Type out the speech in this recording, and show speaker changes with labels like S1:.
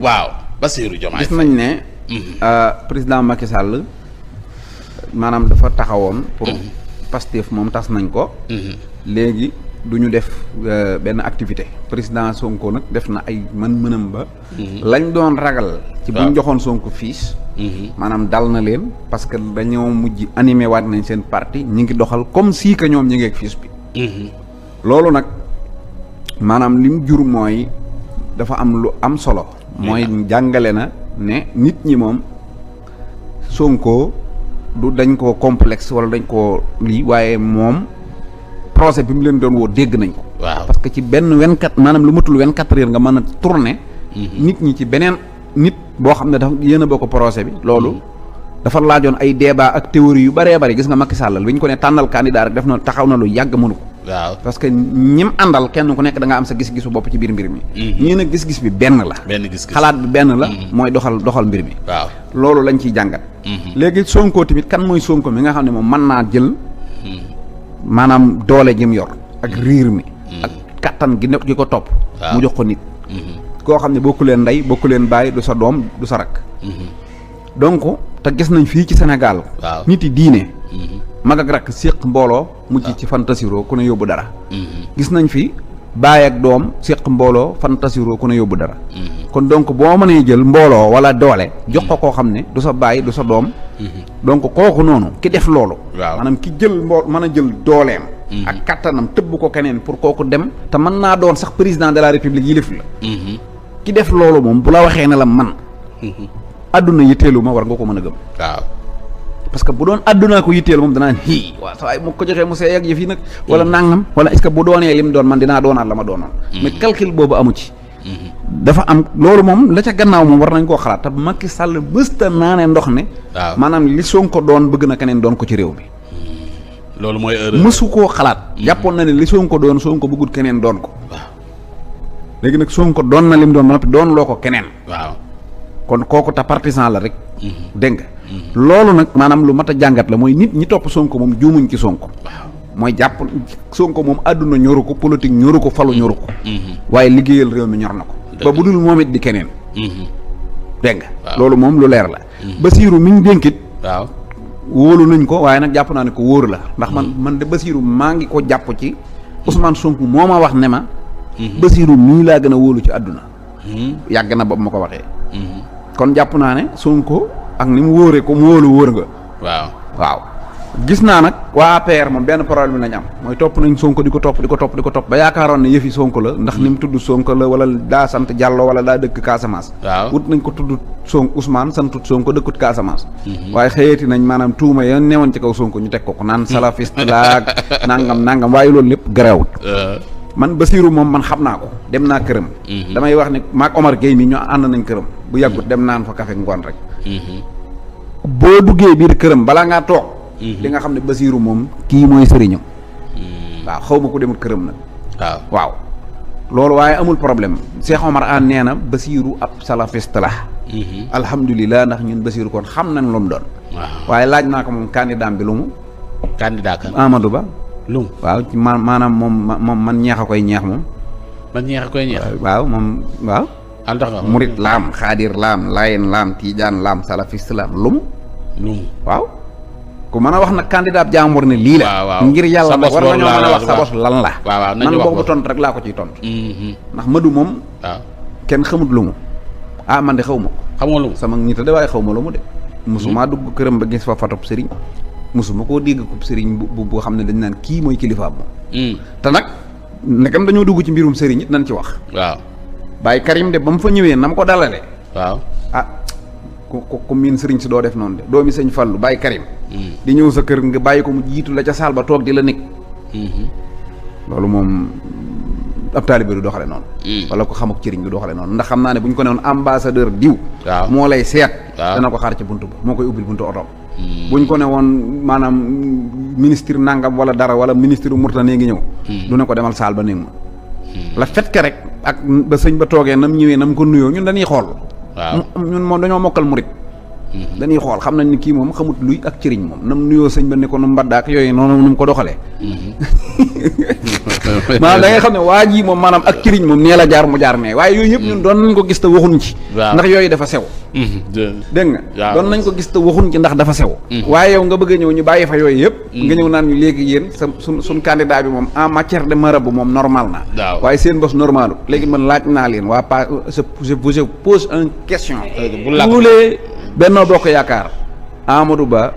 S1: waaw Bassirou Diomaye
S2: gis nañ ne président Macky Sall maanaam dafa taxawoon pour Pastef moom tas nañ ko léegi du ñu def benn activité président Sonko nag def na ay mën-mënam ba lañ doon ragal ci buñ joxoon Sonko fiche maanaam dal na leen parce que dañoo mujj animé waat nañ seen parti ñi ngi doxal comme si que ñoom ñi ngi ak fiche bi loolu nag maanaam li mu jur mooy dafa am lu am solo mooy jàngale na ne nit ñi moom Sonko du dañ koo complexe wala dañ koo lii waaye moom procès bi mu leen doon woo dégg nañ ko.
S1: waaw
S2: parce que ci benn 24 maanaam lu matul 24 heures nga mën a tourner. nit ñi ci beneen nit boo xam ne dafa yéen a bokk procès bi. loolu dafa laajoon ay débat ak théorie yu bëree bëri gis nga Macky Sall bi ñu ko ne tànnal candidat rek def na taxaw na lu yàgg mënu ko.
S1: waaw
S2: parce que ñim àndal kenn ku nekk da nga am sa gis-gisu bopp ci biir mbir mi. ñii nag gis-gis bi benn la.
S1: benn gis-gis
S2: xalaat bi benn la. mooy doxal mbir mi.
S1: waaw
S2: loolu lañ ciy jàngat. léegi Sonko tamit kan mooy Sonko mi nga xam ne moom mën naa jël. maanaam doole ji mu yor. ak riir mi. ak kattan gi ko topp. mu jox ko nit. koo xam ne bokku leen ndey bokku leen baay du sa doom du sa rakk. donc te gis nañ fii ci Sénégal.
S1: waaw
S2: nit yi diine. mag ak rakk séq mbooloo mujj ci fantasiro ku ne yóbbu dara. gis nañ fi baay ak doom séq mbooloo fantasiro ku ne yóbbu dara. kon donc boo mënee jël mbooloo wala doole jox ko koo xam ne du sa baay du sa doom. donc kooku noonu ki def loolu.
S1: waaw
S2: maanaam ki jël mën a jël dooleem. ak kattanam tëbb ko keneen pour kooku dem. te mën naa doon sax président de la république yilif la. ki def loolu moom bu la waxee ne la man. adduna yitteelu ma war nga ko mën a gëm.
S1: waaw
S2: parce que bu doon addunaa ko yitteelu moom danaa hii waaw saa mu ko joxee mu see yegg yëf yi nag. wala nangam wala est-ce que bu doonee lim doon man dinaa doonaat la ma doonoon. mais calcul boobu amu ci. dafa am loolu moom la ca gannaaw moom war nañ koo xalaat te Macky Sall mësta naa ne ndox ne.
S1: waaw
S2: maanaam li Sonko doon bëgg na keneen doon ko ci réew mi.
S1: loolu mooy erreur.
S2: mësu koo xalaat. jàppoon na ne li Sonko doon Sonko bëggut keneen doon ko.
S1: waaw
S2: léegi nag Sonko doon na lim doon ba noppi doon loo ko keneen.
S1: waaw
S2: kon kooku te partisan la rek. dégg nga loolu nag maanaam lu mat a jàngat la mooy nit ñi topp Sonko moom juumuñ ci Sonko.
S1: waaw
S2: mooy jàpp Sonko moom àdduna ñoru ko politique ñoru ko falu ñoru ko. waaye liggéeyal réew mi ñor na ko. ba bu dul moom it di keneen. dégg nga.
S1: waaw
S2: loolu moom lu leer la. Bassirou mi ñu dénkit.
S1: waaw
S2: wóolu nañ ko waaye nag jàpp naa ne ko wóor la ndax man de Bassirou maa ngi ko jàpp ci Ousmane Sonko moo ma wax ne ma. Bassirou mii laa gën a wóolu ci àdduna. yàgg na boobu ma ko waxee. kon jàpp naa ne Sonko ak ni mu wóoree ko mu wóor nga. waaw gis naa nag waa APR moom benn problème lañ am mooy topp nañ Sonko di ko topp ba yaakaaroon ne yëfi Sonko la ndax ni mu tudd Sonko la wala daa sant Diallo wala daa dëkk Casamance.
S1: waaw
S2: wut nañ ko tudd Ousmane santut Sonko dëkkut Casamance. waaye xëyati nañ maanaam tuuma ya newoon ci kaw Sonko ñu teg ko naan salafiste laag nangam waaye loolu lépp garawut. man Bassirou moom man xam naa ko dem naa këram. damay wax ne maak Omar Gueye mi ñu ànd nañ këram bu yàggut dem naan fa café ngoon rek. boo duggee biir këram balaa ngaa toog. li nga xam ne Bassirou moom kii mooy sëriñam. waaw xaw ma ko demut këram nag. waaw loolu waaye amul problème Cheikh Omar Anne nee na Bassirou ab salafiste la. alhamdulilah ndax ñun Bassirou kon xam nañ lu mu doon. waaye laaj naa ko moom candidat bi lu mu.
S1: candidat kan
S2: Amadou Ba.
S1: lum
S2: waaw ci maanaam moom man ñeex a koy ñeex moom.
S1: man ñeex a koy ñeex.
S2: waaw moom waaw.
S1: tax nga
S2: murit laam xaadir laam layen laam tiijaan laam salafiste laam lum waaw ku mën a wax nag candidat jàmbur ne lii la. ngir yàlla nag war nañoo mën a wax sa bos lan la.
S1: waaw
S2: man boobu tontu rek laa ko ciy tontu. ndax Madu moom.
S1: waaw
S2: kenn xamut lu mu. man de xaw ma ko.
S1: xamoo lu mu
S2: sama ñita de waaye xaw ma lu mu de. mosuma dugg këram ba gis fa fatub sëriñ. mosuma koo dégg ko sëriñ bu xam ne dañ naan kii mooy kilifaam moom. te nag ndegam dañoo dugg ci mbirum sëriñ it nañ ci wax.
S1: waaw
S2: Baye Karim de ba mu fa ñëwee na ma ko dalalee.
S1: waaw
S2: ku miin sëriñ si doo def noonu de doomi sëñ Fallu Baye Karim. di ñëw sa kër nga bàyyi ko mu jiitu la ca saal ba toog di la nekk. loolu moom ab taalibe du doxale noonu. wala ko xam ak cëriñ du doxale noonu ndax xam naa ne bu ñu ko newoon ambassadeur diw. moo lay seet. dana ko xaar ca buntu ba moo koy ubbil buntu otoom. buñ ko ne woon maanaam ministre nangam wala dara wala ministre Mourtane ngi ñëw. du ne ko demal saal ba néeg ma. la fait que rek ak ba sëñ ba toogee nam ñëwee nam ko nuyoo ñun dañuy xool. ñun moom dañoo mokkal murit. dañuy xool xam nañ ni kii moom xamut luy ak cëriñ moom nam nuyoo sëñ ba ne ko nu mbaddaak yooyu noonu nu mu ko doxalee maanaam da ngay xam ne waa ji moom maanaam ak cëriñ moom nee la jaar mu jaar mais waaye yooyu yëpp ñun doon nañ ko gis te waxuñ ci ndax yooyu dafa sew dégg nga doon nañ ko gis te waxuñ ci ndax dafa sew waaye yow nga bëgg a ñëw ñu bàyyi fa yooyu yëpp nga ñëw naan ñu léegi yéen sa suñ candidat bi moom en matière de marabout moom normal na waaye seen bos normalu léegi man laaj naa leen waa pa je pose une question tous les Benno Bokk Yaakaar Amadou Ba